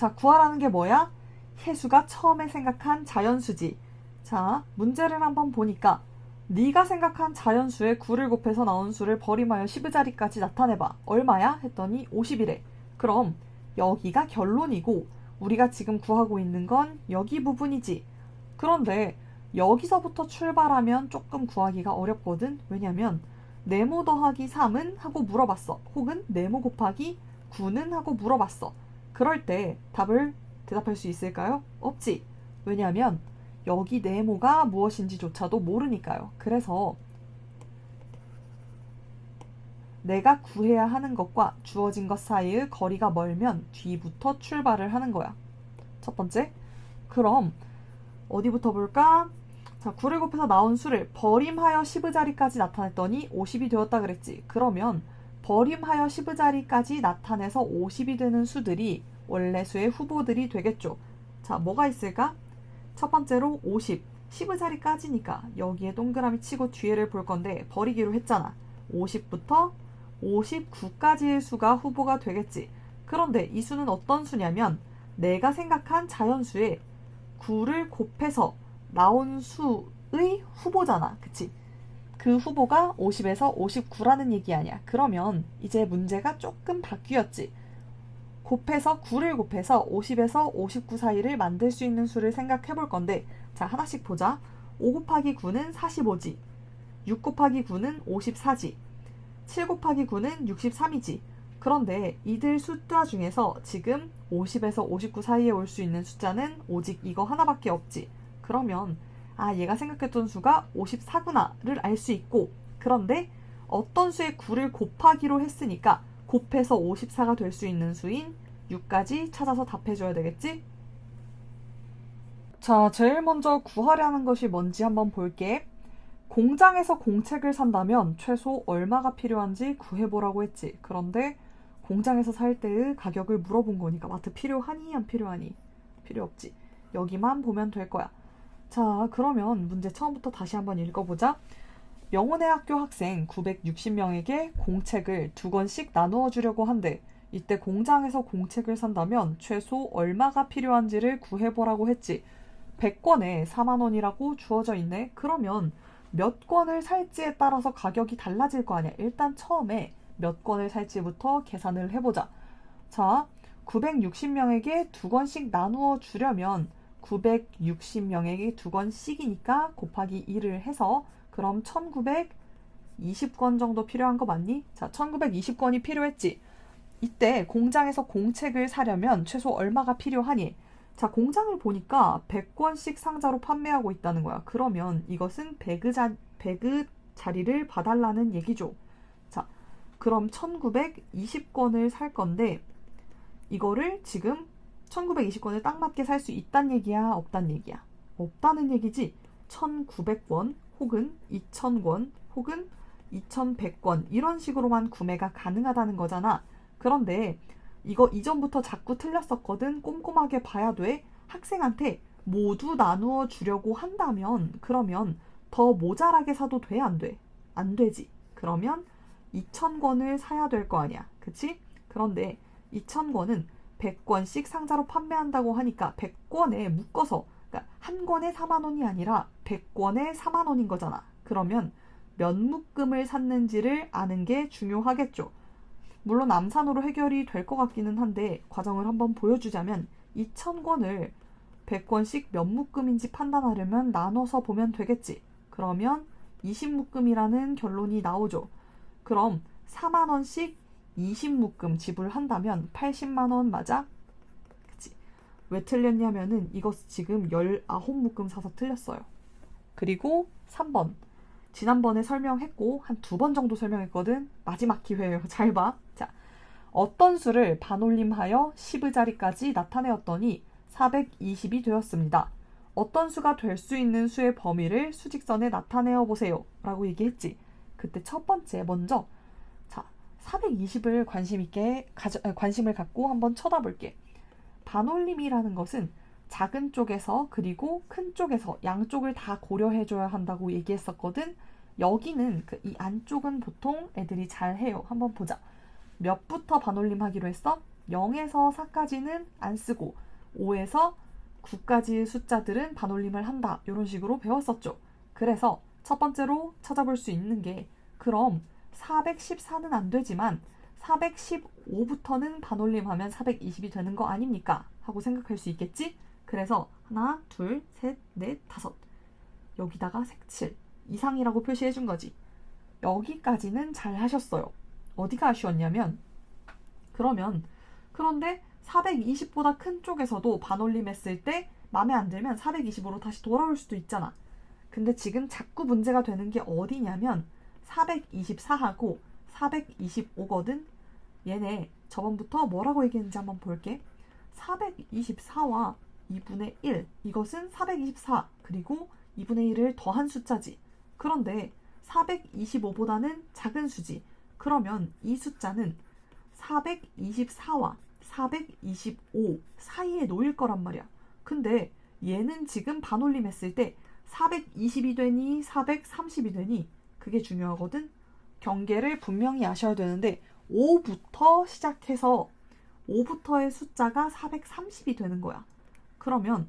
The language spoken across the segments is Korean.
자, 구하라는 게 뭐야? 혜수가 처음에 생각한 자연수지. 자, 문제를 한번 보니까 네가 생각한 자연수에 9를 곱해서 나온 수를 버림하여 10의 자리까지 나타내봐. 얼마야? 했더니 50이래. 그럼 여기가 결론이고 우리가 지금 구하고 있는 건 여기 부분이지. 그런데 여기서부터 출발하면 조금 구하기가 어렵거든. 왜냐면 네모 더하기 3은? 하고 물어봤어. 혹은 네모 곱하기 9는? 하고 물어봤어. 그럴 때 답을 대답할 수 있을까요? 없지. 왜냐하면 여기 네모가 무엇인지조차도 모르니까요. 그래서 내가 구해야 하는 것과 주어진 것 사이의 거리가 멀면 뒤부터 출발을 하는 거야. 첫 번째. 그럼 어디부터 볼까? 자, 9를 곱해서 나온 수를 버림하여 10의 자리까지 나타냈더니 50이 되었다 그랬지. 그러면 버림하여 10의 자리까지 나타내서 50이 되는 수들이 원래 수의 후보들이 되겠죠. 자, 뭐가 있을까? 첫 번째로 50, 10의 자리까지니까 여기에 동그라미 치고 뒤에를 볼 건데 버리기로 했잖아. 50부터 59까지의 수가 후보가 되겠지. 그런데 이 수는 어떤 수냐면 내가 생각한 자연수에 9를 곱해서 나온 수의 후보잖아. 그치? 그 후보가 50에서 59라는 얘기 아니야. 그러면 이제 문제가 조금 바뀌었지. 곱해서 9를 곱해서 50에서 59 사이를 만들 수 있는 수를 생각해 볼 건데, 자, 하나씩 보자. 5 곱하기 9는 45지. 6 곱하기 9는 54지. 7 곱하기 9는 63이지. 그런데 이들 숫자 중에서 지금 50에서 59 사이에 올 수 있는 숫자는 오직 이거 하나밖에 없지. 그러면 아, 얘가 생각했던 수가 54구나를 알 수 있고, 그런데 어떤 수에 9를 곱하기로 했으니까 곱해서 54가 될 수 있는 수인 6까지 찾아서 답해줘야 되겠지? 자, 제일 먼저 구하려는 것이 뭔지 한번 볼게. 공장에서 공책을 산다면 최소 얼마가 필요한지 구해보라고 했지. 그런데 공장에서 살 때의 가격을 물어본 거니까 마트 필요하니 안 필요하니? 필요 없지. 여기만 보면 될 거야. 자, 그러면 문제 처음부터 다시 한번 읽어보자. 명원의 학교 학생 960명에게 공책을 2권씩 나누어 주려고 한대. 이때 공장에서 공책을 산다면 최소 얼마가 필요한지를 구해보라고 했지. 100권에 4만 원이라고 주어져 있네. 그러면 몇 권을 살지에 따라서 가격이 달라질 거 아니야. 일단 처음에 몇 권을 살지부터 계산을 해보자. 자, 960명에게 2권씩 나누어 주려면 960명에게 2권씩이니까 곱하기 2를 해서 그럼 1920권 정도 필요한 거 맞니? 자, 1920권이 필요했지. 이때 공장에서 공책을 사려면 최소 얼마가 필요하니? 자, 공장을 보니까 100권씩 상자로 판매하고 있다는 거야. 그러면 이것은 배그 자리를 봐달라는 얘기죠. 자, 그럼 1920권을 살 건데 이거를 지금 1920권을 딱 맞게 살 수 있단 얘기야? 없단 얘기야? 없다는 얘기지. 1900권 혹은 2000권 혹은 2100권 이런 식으로만 구매가 가능하다는 거잖아. 그런데 이거 이전부터 자꾸 틀렸었거든. 꼼꼼하게 봐야 돼. 학생한테 모두 나누어 주려고 한다면 그러면 더 모자라게 사도 돼? 안 돼? 안 되지. 그러면 2000권을 사야 될 거 아니야. 그치? 그런데 2000권은 100권씩 상자로 판매한다고 하니까 100권에 묶어서, 그러니까 한 권에 4만 원이 아니라 100권에 4만 원인 거잖아. 그러면 몇 묶음을 샀는지를 아는 게 중요하겠죠. 물론 암산으로 해결이 될 것 같기는 한데 과정을 한번 보여주자면 2000권을 100권씩 몇 묶음인지 판단하려면 나눠서 보면 되겠지. 그러면 20묶음이라는 결론이 나오죠. 그럼 4만 원씩 20묶음 지불한다면 80만 원 맞아? 그치? 왜 틀렸냐면은 이거 지금 19묶음 사서 틀렸어요. 그리고 3번. 지난번에 설명했고 한 2번 정도 설명했거든. 마지막 기회예요. 잘 봐. 자, 어떤 수를 반올림하여 10의 자리까지 나타내었더니 420이 되었습니다. 어떤 수가 될 수 있는 수의 범위를 수직선에 나타내어 보세요. 라고 얘기했지. 그때 첫 번째 먼저 420을 관심을 갖고 한번 쳐다볼게. 반올림이라는 것은 작은 쪽에서 그리고 큰 쪽에서 양쪽을 다 고려해줘야 한다고 얘기했었거든. 여기는 이 안쪽은 보통 애들이 잘 해요. 한번 보자. 몇부터 반올림 하기로 했어? 0에서 4까지는 안 쓰고 5에서 9까지의 숫자들은 반올림을 한다. 이런 식으로 배웠었죠. 그래서 첫 번째로 찾아볼 수 있는 게 그럼 414는 안 되지만 415부터는 반올림하면 420이 되는 거 아닙니까? 하고 생각할 수 있겠지? 그래서 하나, 둘, 셋, 넷, 다섯. 여기다가 색칠 이상이라고 표시해 준 거지. 여기까지는 잘 하셨어요. 어디가 아쉬웠냐면 그런데 420보다 큰 쪽에서도 반올림 했을 때 마음에 안 들면 420으로 다시 돌아올 수도 있잖아. 근데 지금 자꾸 문제가 되는 게 어디냐면 424하고 425거든. 얘네 저번부터 뭐라고 얘기했는지 한번 볼게. 424와 2분의 1 이것은 424 그리고 2분의 1을 더한 숫자지. 그런데 425보다는 작은 수지. 그러면 이 숫자는 424와 425 사이에 놓일 거란 말이야. 근데 얘는 지금 반올림 했을 때 420이 되니 430이 되니 그게 중요하거든. 경계를 분명히 아셔야 되는데 5부터 시작해서 5부터의 숫자가 430이 되는 거야. 그러면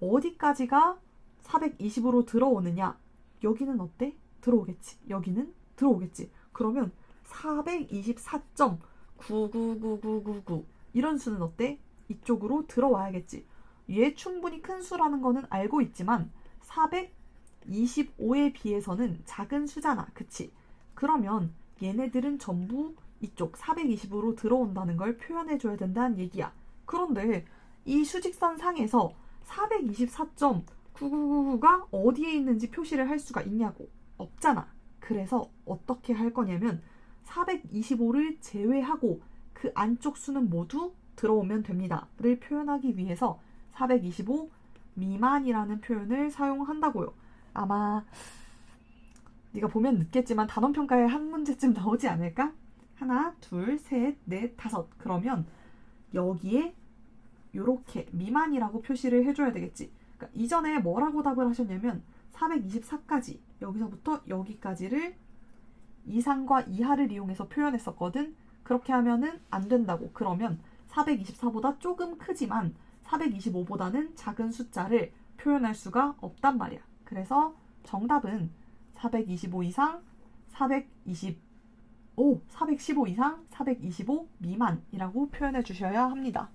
어디까지가 420으로 들어오느냐? 여기는 어때? 들어오겠지. 여기는 들어오겠지. 그러면 424.999999 이런 수는 어때? 이쪽으로 들어와야겠지. 얘 충분히 큰 수라는 거는 알고 있지만 425에 비해서는 작은 수잖아. 그치? 그러면 얘네들은 전부 이쪽 420으로 들어온다는 걸 표현해줘야 된다는 얘기야. 그런데 이 수직선 상에서 424.9999가 어디에 있는지 표시를 할 수가 있냐고. 없잖아. 그래서 어떻게 할 거냐면 425를 제외하고 그 안쪽 수는 모두 들어오면 됩니다. 를 표현하기 위해서 425 미만이라는 표현을 사용한다고요. 아마 네가 보면 늦겠지만 단원평가에 한 문제쯤 나오지 않을까? 하나, 둘, 셋, 넷, 다섯. 그러면 여기에 이렇게 미만이라고 표시를 해줘야 되겠지. 그러니까 이전에 뭐라고 답을 하셨냐면 424까지 여기서부터 여기까지를 이상과 이하를 이용해서 표현했었거든. 그렇게 하면은 안 된다고. 그러면 424보다 조금 크지만 425보다는 작은 숫자를 표현할 수가 없단 말이야. 그래서 정답은 425 이상, 415 이상, 425 미만이라고 표현해 주셔야 합니다.